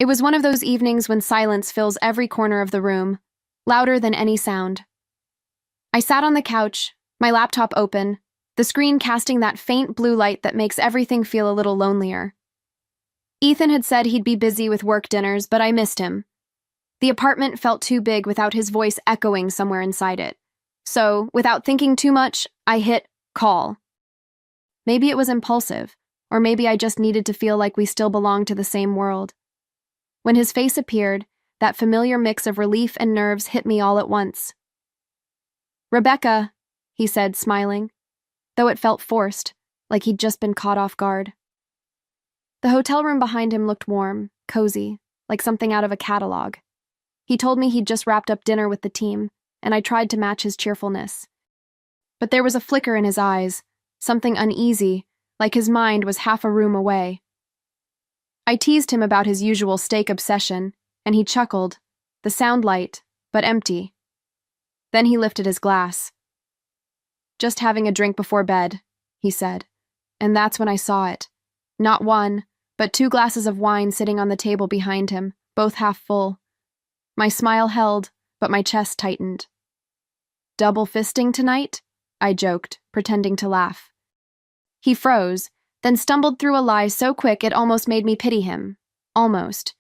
It was one of those evenings when silence fills every corner of the room, louder than any sound. I sat on the couch, my laptop open, the screen casting that faint blue light that makes everything feel a little lonelier. Ethan had said he'd be busy with work dinners, but I missed him. The apartment felt too big without his voice echoing somewhere inside it. So, without thinking too much, I hit call. Maybe it was impulsive, or maybe I just needed to feel like we still belonged to the same world. When his face appeared, that familiar mix of relief and nerves hit me all at once. "Rebecca," he said, smiling, though it felt forced, like he'd just been caught off guard. The hotel room behind him looked warm, cozy, like something out of a catalog. He told me he'd just wrapped up dinner with the team, and I tried to match his cheerfulness. But there was a flicker in his eyes, something uneasy, like his mind was half a room away. I teased him about his usual steak obsession, and he chuckled, the sound light, but empty. Then he lifted his glass. "Just having a drink before bed," he said, and that's when I saw it. Not one, but 2 glasses of wine sitting on the table behind him, both half full. My smile held, but my chest tightened. "Double fisting tonight?" I joked, pretending to laugh. He froze, then stumbled through a lie so quick it almost made me pity him. Almost.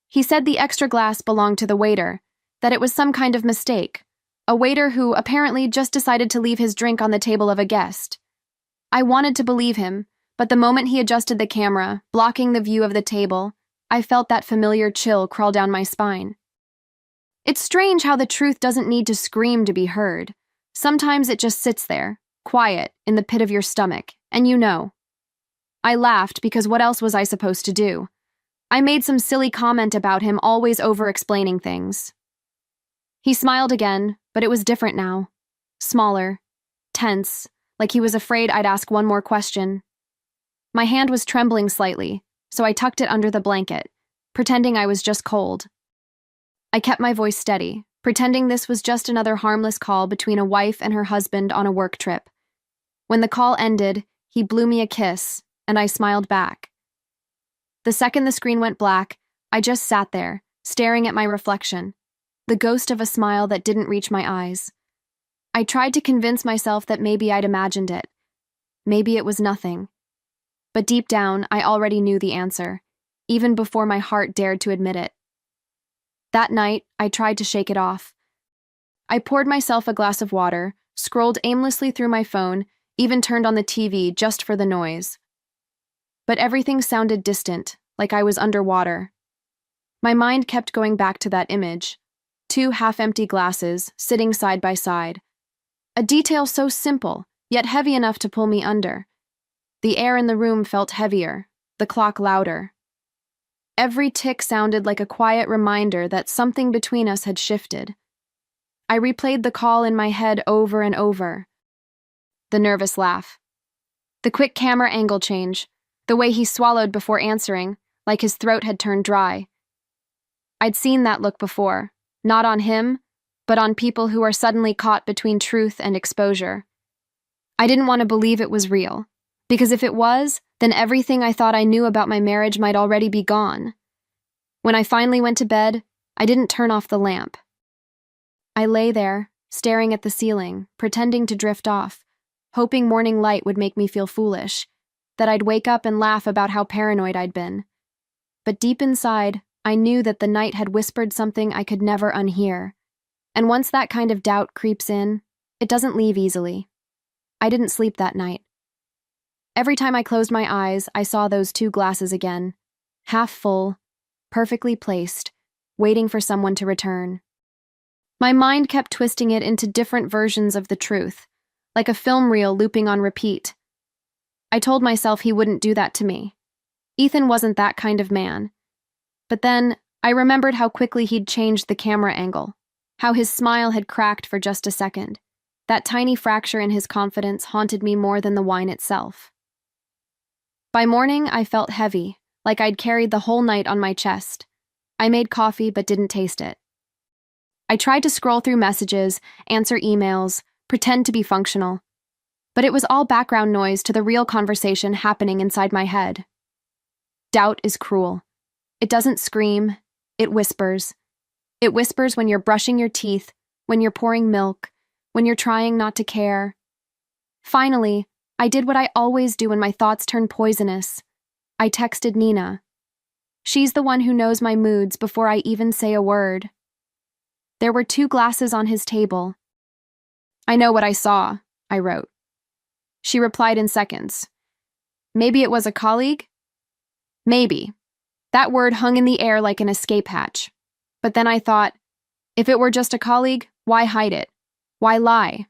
He said the extra glass belonged to the waiter, that it was some kind of mistake. A waiter who apparently just decided to leave his drink on the table of a guest. I wanted to believe him, but the moment he adjusted the camera, blocking the view of the table, I felt that familiar chill crawl down my spine. It's strange how the truth doesn't need to scream to be heard. Sometimes it just sits there, quiet, in the pit of your stomach, and you know. I laughed because what else was I supposed to do? I made some silly comment about him always over-explaining things. He smiled again, but it was different now. Smaller, tense, like he was afraid I'd ask one more question. My hand was trembling slightly, so I tucked it under the blanket, pretending I was just cold. I kept my voice steady, pretending this was just another harmless call between a wife and her husband on a work trip. When the call ended, he blew me a kiss, and I smiled back. The second the screen went black, I just sat there, staring at my reflection, the ghost of a smile that didn't reach my eyes. I tried to convince myself that maybe I'd imagined it. Maybe it was nothing. But deep down, I already knew the answer, even before my heart dared to admit it. That night, I tried to shake it off. I poured myself a glass of water, scrolled aimlessly through my phone, even turned on the TV just for the noise. But everything sounded distant, like I was underwater. My mind kept going back to that image, 2 half-empty glasses sitting side by side. A detail so simple, yet heavy enough to pull me under. The air in the room felt heavier, the clock louder. Every tick sounded like a quiet reminder that something between us had shifted. I replayed the call in my head over and over. The nervous laugh. The quick camera angle change. The way he swallowed before answering, like his throat had turned dry. I'd seen that look before, not on him, but on people who are suddenly caught between truth and exposure. I didn't want to believe it was real, because if it was, then everything I thought I knew about my marriage might already be gone. When I finally went to bed, I didn't turn off the lamp. I lay there, staring at the ceiling, pretending to drift off, hoping morning light would make me feel foolish, that I'd wake up and laugh about how paranoid I'd been. But deep inside, I knew that the night had whispered something I could never unhear. And once that kind of doubt creeps in, it doesn't leave easily. I didn't sleep that night. Every time I closed my eyes, I saw those 2 glasses again, half full, perfectly placed, waiting for someone to return. My mind kept twisting it into different versions of the truth, like a film reel looping on repeat. I told myself he wouldn't do that to me. Ethan wasn't that kind of man. But then, I remembered how quickly he'd changed the camera angle, how his smile had cracked for just a second. That tiny fracture in his confidence haunted me more than the wine itself. By morning, I felt heavy, like I'd carried the whole night on my chest. I made coffee but didn't taste it. I tried to scroll through messages, answer emails, pretend to be functional. But it was all background noise to the real conversation happening inside my head. Doubt is cruel. It doesn't scream, it whispers. It whispers when you're brushing your teeth, when you're pouring milk, when you're trying not to care. Finally, I did what I always do when my thoughts turn poisonous. I texted Nina. She's the one who knows my moods before I even say a word. There were 2 glasses on his table. I know what I saw, I wrote. She replied in seconds. Maybe it was a colleague? Maybe. That word hung in the air like an escape hatch. But then I thought, if it were just a colleague, why hide it? Why lie?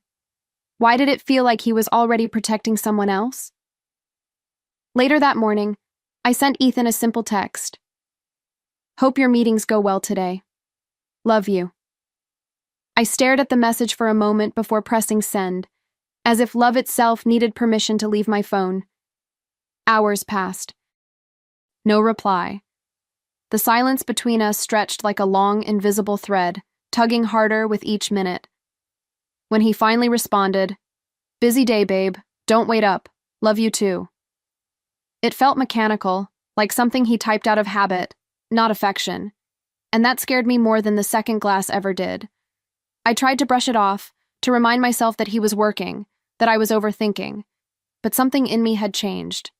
Why did it feel like he was already protecting someone else? Later that morning, I sent Ethan a simple text. Hope your meetings go well today. Love you. I stared at the message for a moment before pressing send, as if love itself needed permission to leave my phone. Hours passed. No reply. The silence between us stretched like a long, invisible thread, tugging harder with each minute. When he finally responded, busy day, babe. Don't wait up. Love you too. It felt mechanical, like something he typed out of habit, not affection. And that scared me more than the second glass ever did. I tried to brush it off, to remind myself that he was working, that I was overthinking. But something in me had changed.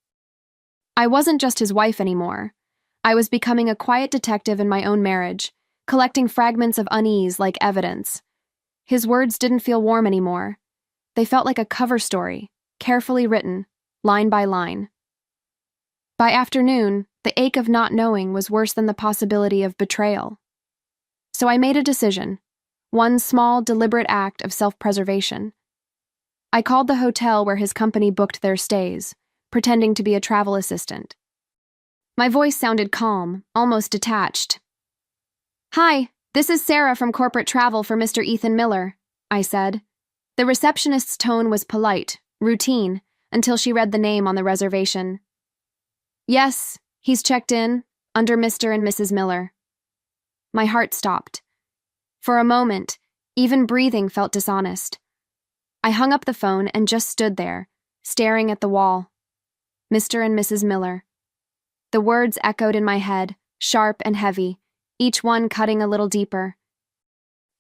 I wasn't just his wife anymore. I was becoming a quiet detective in my own marriage, collecting fragments of unease like evidence. His words didn't feel warm anymore. They felt like a cover story, carefully written, line by line. By afternoon, the ache of not knowing was worse than the possibility of betrayal. So I made a decision, one small, deliberate act of self-preservation. I called the hotel where his company booked their stays, pretending to be a travel assistant. My voice sounded calm, almost detached. Hi, this is Sarah from corporate travel for Mr. Ethan Miller, I said. The receptionist's tone was polite, routine, until she read the name on the reservation. Yes, he's checked in, under Mr. and Mrs. Miller. My heart stopped. For a moment, even breathing felt dishonest. I hung up the phone and just stood there, staring at the wall. Mr. and Mrs. Miller. The words echoed in my head, sharp and heavy, each one cutting a little deeper.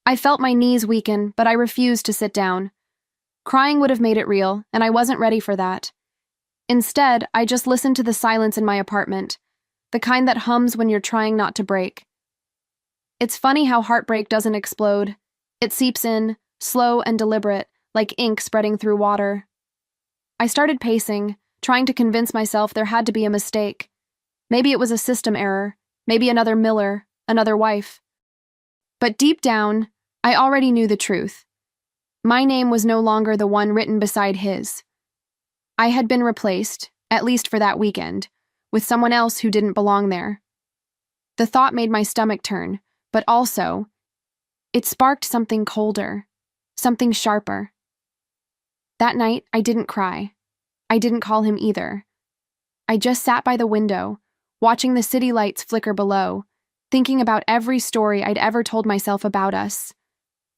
I felt my knees weaken, but I refused to sit down. Crying would have made it real, and I wasn't ready for that. Instead, I just listened to the silence in my apartment, the kind that hums when you're trying not to break. It's funny how heartbreak doesn't explode. It seeps in, slow and deliberate, like ink spreading through water. I started pacing, trying to convince myself there had to be a mistake. Maybe it was a system error, maybe another Miller, another wife. But deep down, I already knew the truth. My name was no longer the one written beside his. I had been replaced, at least for that weekend, with someone else who didn't belong there. The thought made my stomach turn, but also, it sparked something colder, something sharper. That night, I didn't cry. I didn't call him either. I just sat by the window, watching the city lights flicker below, thinking about every story I'd ever told myself about us.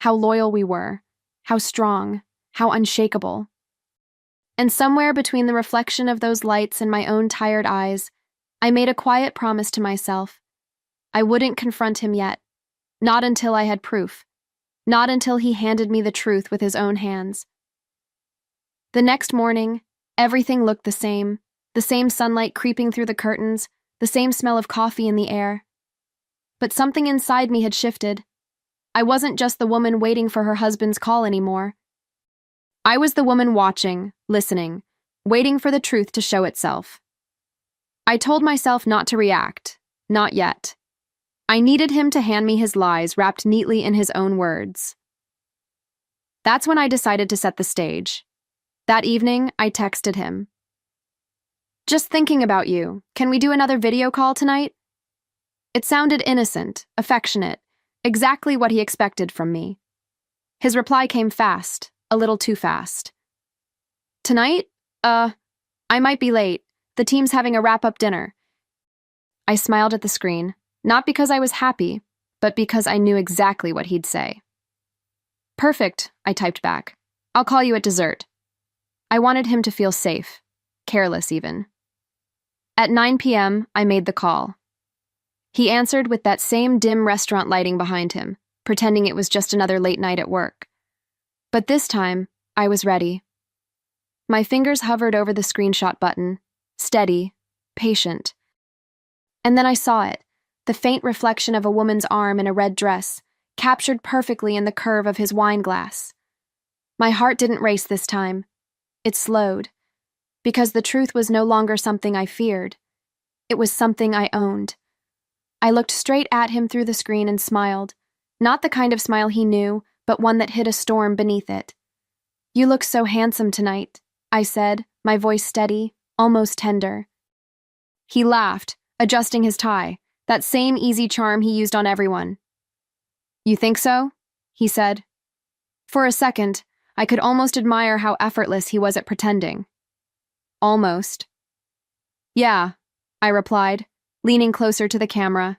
How loyal we were, how strong, how unshakable. And somewhere between the reflection of those lights and my own tired eyes, I made a quiet promise to myself. I wouldn't confront him yet, not until I had proof, not until he handed me the truth with his own hands. The next morning, everything looked the same sunlight creeping through the curtains, the same smell of coffee in the air. But something inside me had shifted. I wasn't just the woman waiting for her husband's call anymore. I was the woman watching, listening, waiting for the truth to show itself. I told myself not to react, not yet. I needed him to hand me his lies wrapped neatly in his own words. That's when I decided to set the stage. That evening, I texted him. Just thinking about you. Can we do another video call tonight? It sounded innocent, affectionate, exactly what he expected from me. His reply came fast, a little too fast. Tonight? I might be late. The team's having a wrap-up dinner. I smiled at the screen, not because I was happy, but because I knew exactly what he'd say. Perfect, I typed back. I'll call you at dessert. I wanted him to feel safe, careless even. At 9 p.m., I made the call. He answered with that same dim restaurant lighting behind him, pretending it was just another late night at work. But this time, I was ready. My fingers hovered over the screenshot button, steady, patient. And then I saw it, the faint reflection of a woman's arm in a red dress, captured perfectly in the curve of his wine glass. My heart didn't race this time. It slowed, because the truth was no longer something I feared. It was something I owned. I looked straight at him through the screen and smiled, not the kind of smile he knew, but one that hid a storm beneath it. "You look so handsome tonight," I said, my voice steady, almost tender. He laughed, adjusting his tie, that same easy charm he used on everyone. "You think so?" he said. For a second, I could almost admire how effortless he was at pretending. Almost. "Yeah," I replied, leaning closer to the camera.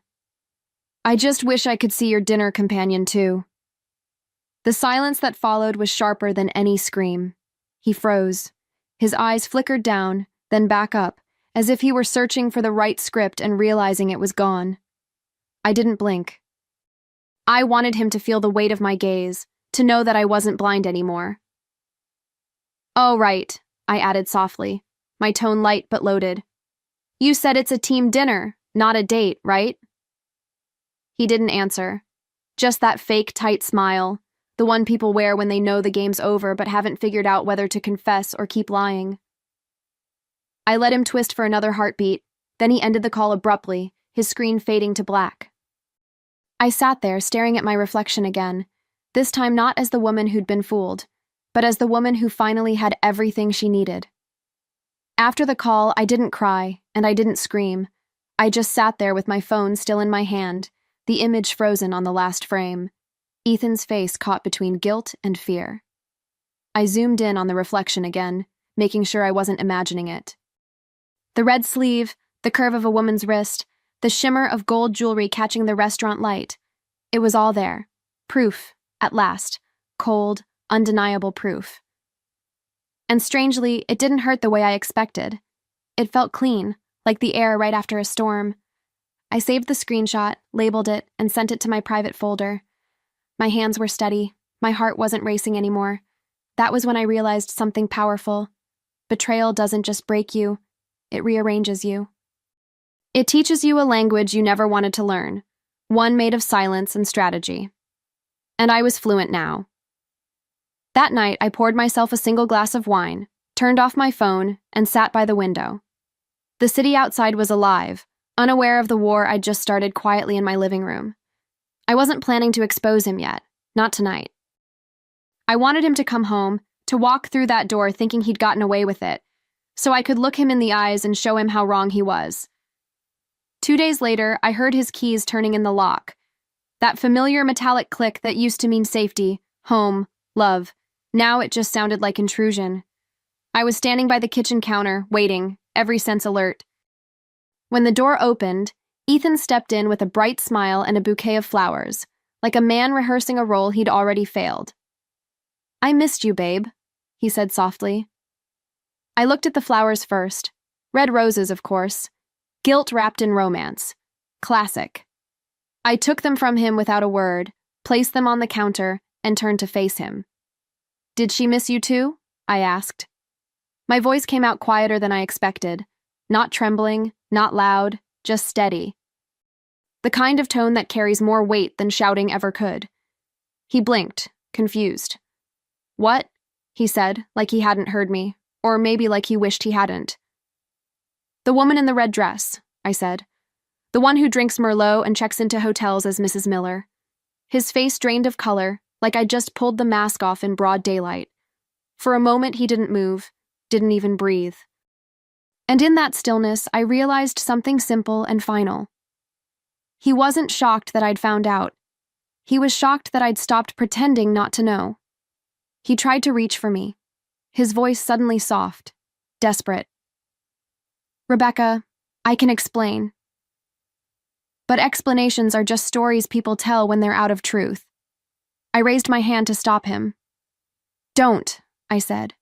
"I just wish I could see your dinner companion, too." The silence that followed was sharper than any scream. He froze. His eyes flickered down, then back up, as if he were searching for the right script and realizing it was gone. I didn't blink. I wanted him to feel the weight of my gaze, to know that I wasn't blind anymore. "Oh, right," I added softly, my tone light but loaded. "You said it's a team dinner, not a date, right?" He didn't answer. Just that fake, tight smile, the one people wear when they know the game's over but haven't figured out whether to confess or keep lying. I let him twist for another heartbeat, then he ended the call abruptly, his screen fading to black. I sat there staring at my reflection again, this time not as the woman who'd been fooled, but as the woman who finally had everything she needed. After the call, I didn't cry, and I didn't scream. I just sat there with my phone still in my hand, the image frozen on the last frame, Ethan's face caught between guilt and fear. I zoomed in on the reflection again, making sure I wasn't imagining it. The red sleeve, the curve of a woman's wrist, the shimmer of gold jewelry catching the restaurant light. It was all there. Proof, at last. Cold, undeniable proof. And strangely, it didn't hurt the way I expected. It felt clean, like the air right after a storm. I saved the screenshot, labeled it, and sent it to my private folder. My hands were steady. My heart wasn't racing anymore. That was when I realized something powerful. Betrayal doesn't just break you, it rearranges you. It teaches you a language you never wanted to learn, one made of silence and strategy. And I was fluent now. That night, I poured myself a single glass of wine, turned off my phone, and sat by the window. The city outside was alive, unaware of the war I'd just started quietly in my living room. I wasn't planning to expose him yet, not tonight. I wanted him to come home, to walk through that door thinking he'd gotten away with it, so I could look him in the eyes and show him how wrong he was. 2 days later, I heard his keys turning in the lock. That familiar metallic click that used to mean safety, home, love. Now it just sounded like intrusion. I was standing by the kitchen counter, waiting, every sense alert. When the door opened, Ethan stepped in with a bright smile and a bouquet of flowers, like a man rehearsing a role he'd already failed. "I missed you, babe," he said softly. I looked at the flowers first. Red roses, of course. Guilt wrapped in romance. Classic. I took them from him without a word, placed them on the counter, and turned to face him. "Did she miss you too?" I asked. My voice came out quieter than I expected. Not trembling, not loud, just steady. The kind of tone that carries more weight than shouting ever could. He blinked, confused. "What?" he said, like he hadn't heard me, or maybe like he wished he hadn't. "The woman in the red dress," I said. "The one who drinks Merlot and checks into hotels as Mrs. Miller." His face drained of color, like I'd just pulled the mask off in broad daylight. For a moment he didn't move, didn't even breathe. And in that stillness, I realized something simple and final. He wasn't shocked that I'd found out. He was shocked that I'd stopped pretending not to know. He tried to reach for me, his voice suddenly soft, desperate. "Rebecca, I can explain. But explanations are just stories people tell when they're out of truth." I raised my hand to stop him. "Don't," I said.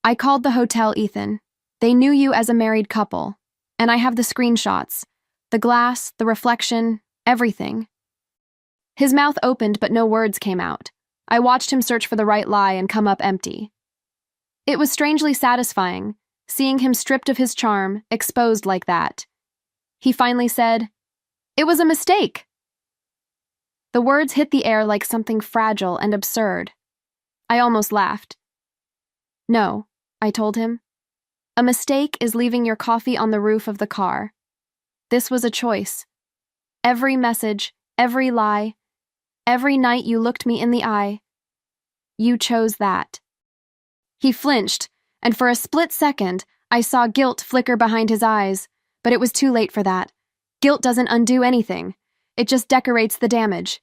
"I called the hotel, Ethan. They knew you as a married couple, and I have the screenshots. The glass, the reflection, everything. His mouth opened, but no words came out. I watched him search for the right lie and come up empty. It was strangely satisfying, seeing him stripped of his charm, exposed like that. He finally said, "It was a mistake." The words hit the air like something fragile and absurd. I almost laughed. "No," I told him. "A mistake is leaving your coffee on the roof of the car. This was a choice. Every message, every lie, every night you looked me in the eye, you chose that." He flinched, and for a split second, I saw guilt flicker behind his eyes, but it was too late for that. Guilt doesn't undo anything. It just decorates the damage.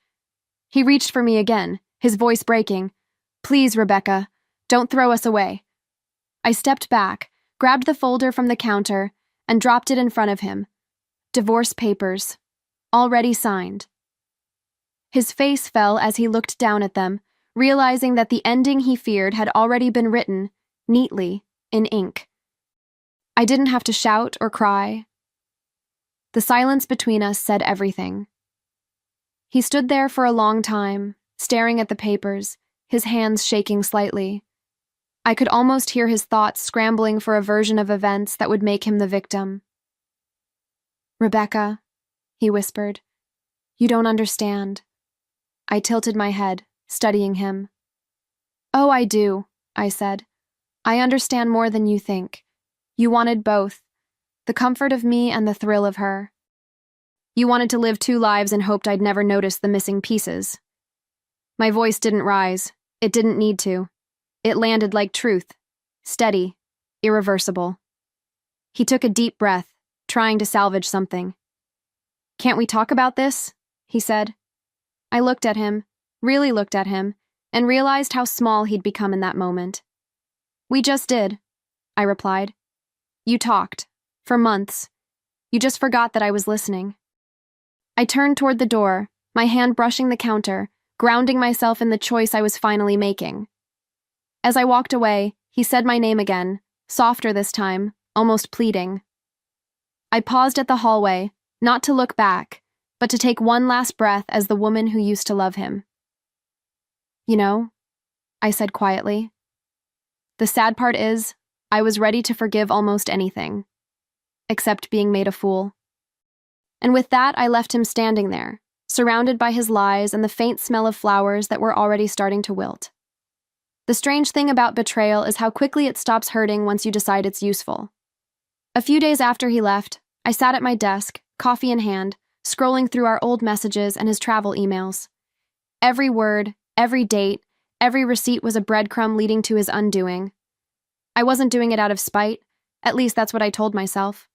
He reached for me again, his voice breaking. "Please, Rebecca, don't throw us away." I stepped back, grabbed the folder from the counter, and dropped it in front of him. Divorce papers, already signed. His face fell as he looked down at them, realizing that the ending he feared had already been written, neatly, in ink. I didn't have to shout or cry. The silence between us said everything. He stood there for a long time, staring at the papers, his hands shaking slightly. I could almost hear his thoughts scrambling for a version of events that would make him the victim. "Rebecca," he whispered, "you don't understand." I tilted my head, studying him. "Oh, I do," I said. "I understand more than you think. You wanted both, the comfort of me and the thrill of her. You wanted to live two lives and hoped I'd never notice the missing pieces." My voice didn't rise. It didn't need to. It landed like truth, steady, irreversible. He took a deep breath, trying to salvage something. "Can't we talk about this?" he said. I looked at him, really looked at him, and realized how small he'd become in that moment. "We just did," I replied. "You talked. For months. You just forgot that I was listening." I turned toward the door, my hand brushing the counter, grounding myself in the choice I was finally making. As I walked away, he said my name again, softer this time, almost pleading. I paused at the hallway, not to look back, but to take one last breath as the woman who used to love him. "You know," I said quietly, "the sad part is, I was ready to forgive almost anything, except being made a fool." And with that, I left him standing there, surrounded by his lies and the faint smell of flowers that were already starting to wilt. The strange thing about betrayal is how quickly it stops hurting once you decide it's useful. A few days after he left, I sat at my desk, coffee in hand, scrolling through our old messages and his travel emails. Every word, every date, every receipt was a breadcrumb leading to his undoing. I wasn't doing it out of spite, at least that's what I told myself.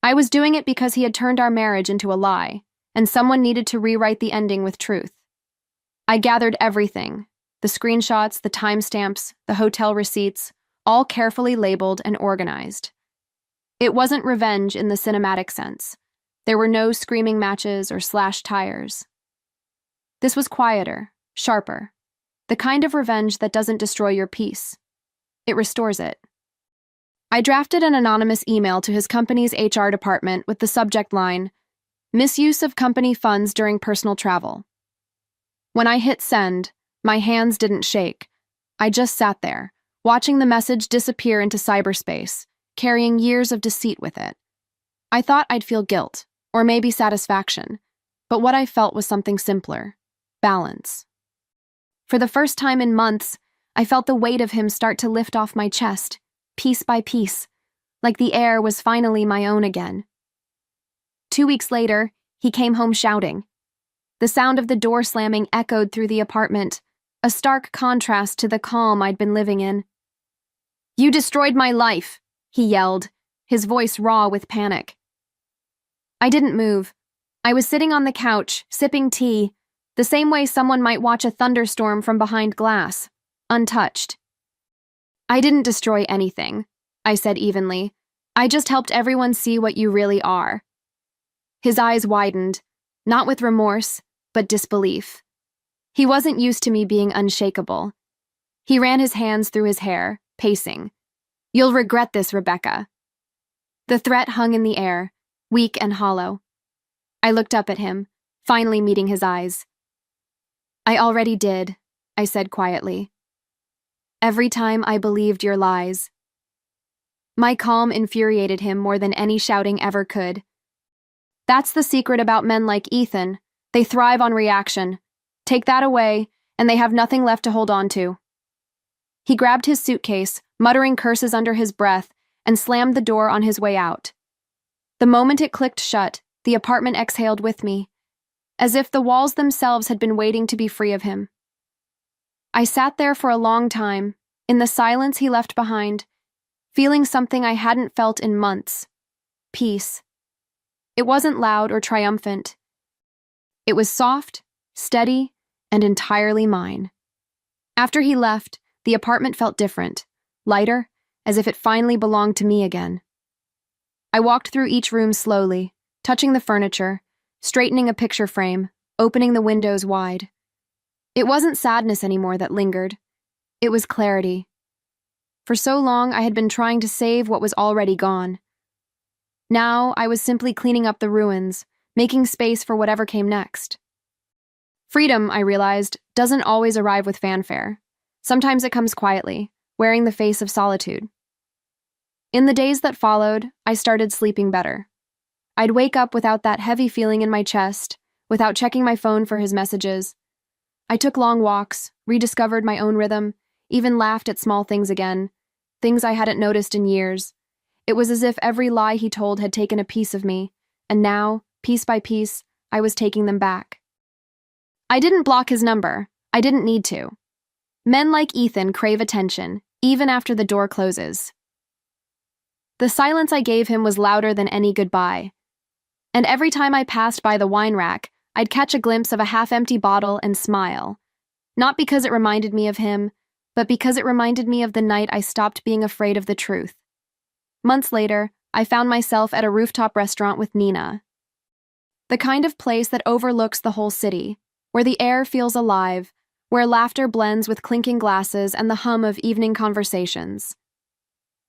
I was doing it because he had turned our marriage into a lie, and someone needed to rewrite the ending with truth. I gathered everything, the screenshots, the timestamps, the hotel receipts, all carefully labeled and organized. It wasn't revenge in the cinematic sense. There were no screaming matches or slashed tires. This was quieter, sharper, the kind of revenge that doesn't destroy your peace. It restores it. I drafted an anonymous email to his company's HR department with the subject line, "Misuse of company funds during personal travel." When I hit send, my hands didn't shake. I just sat there, watching the message disappear into cyberspace, carrying years of deceit with it. I thought I'd feel guilt, or maybe satisfaction, but what I felt was something simpler: balance. For the first time in months, I felt the weight of him start to lift off my chest, piece by piece, like the air was finally my own again. 2 weeks later, he came home shouting. The sound of the door slamming echoed through the apartment, a stark contrast to the calm I'd been living in. "You destroyed my life," he yelled, his voice raw with panic. I didn't move. I was sitting on the couch, sipping tea, the same way someone might watch a thunderstorm from behind glass, untouched. "I didn't destroy anything," I said evenly. "I just helped everyone see what you really are." His eyes widened, not with remorse, but disbelief. He wasn't used to me being unshakable. He ran his hands through his hair, pacing. "You'll regret this, Rebecca." The threat hung in the air, weak and hollow. I looked up at him, finally meeting his eyes. "I already did," I said quietly. "Every time I believed your lies." My calm infuriated him more than any shouting ever could. That's the secret about men like Ethan. They thrive on reaction. Take that away, and they have nothing left to hold on to. He grabbed his suitcase, muttering curses under his breath, and slammed the door on his way out. The moment it clicked shut, the apartment exhaled with me, as if the walls themselves had been waiting to be free of him. I sat there for a long time, in the silence he left behind, feeling something I hadn't felt in months: peace. It wasn't loud or triumphant. It was soft, steady, and entirely mine. After he left, the apartment felt different, lighter, as if it finally belonged to me again. I walked through each room slowly, touching the furniture, straightening a picture frame, opening the windows wide. It wasn't sadness anymore that lingered. It was clarity. For so long, I had been trying to save what was already gone. Now, I was simply cleaning up the ruins, making space for whatever came next. Freedom, I realized, doesn't always arrive with fanfare. Sometimes it comes quietly, wearing the face of solitude. In the days that followed, I started sleeping better. I'd wake up without that heavy feeling in my chest, without checking my phone for his messages. I took long walks, rediscovered my own rhythm, even laughed at small things again, things I hadn't noticed in years. It was as if every lie he told had taken a piece of me, and now, piece by piece, I was taking them back. I didn't block his number. I didn't need to. Men like Ethan crave attention, even after the door closes. The silence I gave him was louder than any goodbye. And every time I passed by the wine rack, I'd catch a glimpse of a half-empty bottle and smile. Not because it reminded me of him, but because it reminded me of the night I stopped being afraid of the truth. Months later, I found myself at a rooftop restaurant with Nina. The kind of place that overlooks the whole city, where the air feels alive, where laughter blends with clinking glasses and the hum of evening conversations.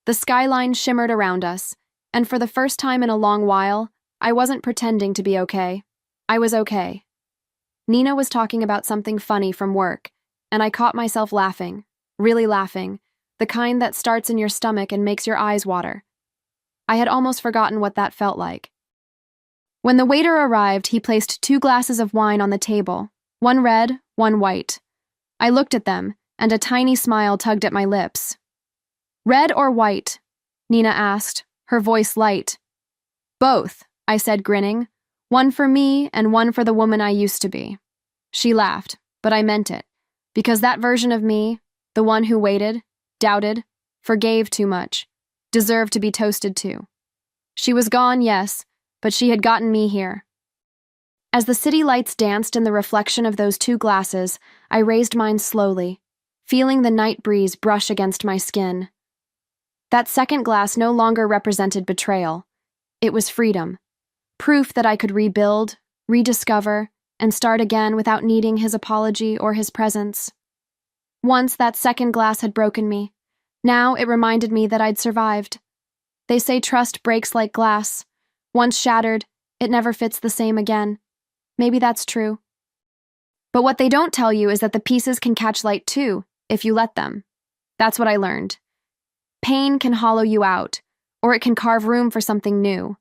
The skyline shimmered around us, and for the first time in a long while, I wasn't pretending to be okay. I was okay. Nina was talking about something funny from work, and I caught myself laughing, really laughing, the kind that starts in your stomach and makes your eyes water. I had almost forgotten what that felt like. When the waiter arrived, he placed 2 glasses of wine on the table, one red, one white. I looked at them, and a tiny smile tugged at my lips. "Red or white?" Nina asked, her voice light. "Both," I said, grinning. "One for me and one for the woman I used to be." She laughed, but I meant it, because that version of me, the one who waited, doubted, forgave too much, deserved to be toasted too. She was gone, yes, but she had gotten me here. As the city lights danced in the reflection of those 2 glasses, I raised mine slowly, feeling the night breeze brush against my skin. That second glass no longer represented betrayal. It was freedom, proof that I could rebuild, rediscover, and start again without needing his apology or his presence. Once that second glass had broken me. Now it reminded me that I'd survived. They say trust breaks like glass. Once shattered, it never fits the same again. Maybe that's true. But what they don't tell you is that the pieces can catch light too, if you let them. That's what I learned. Pain can hollow you out, or it can carve room for something new.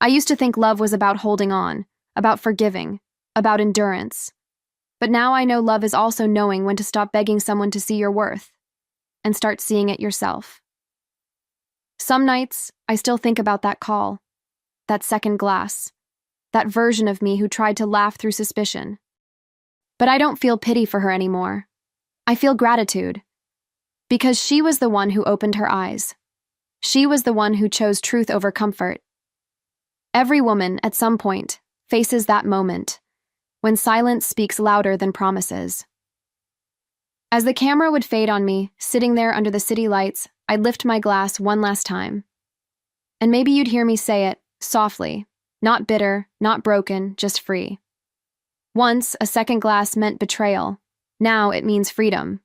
I used to think love was about holding on, about forgiving, about endurance. But now I know love is also knowing when to stop begging someone to see your worth, and start seeing it yourself. Some nights, I still think about that call, that second glass, that version of me who tried to laugh through suspicion. But I don't feel pity for her anymore. I feel gratitude. Because she was the one who opened her eyes. She was the one who chose truth over comfort. Every woman, at some point, faces that moment, when silence speaks louder than promises. As the camera would fade on me, sitting there under the city lights, I'd lift my glass one last time. And maybe you'd hear me say it, softly, not bitter, not broken, just free. Once, a second glass meant betrayal. Now it means freedom.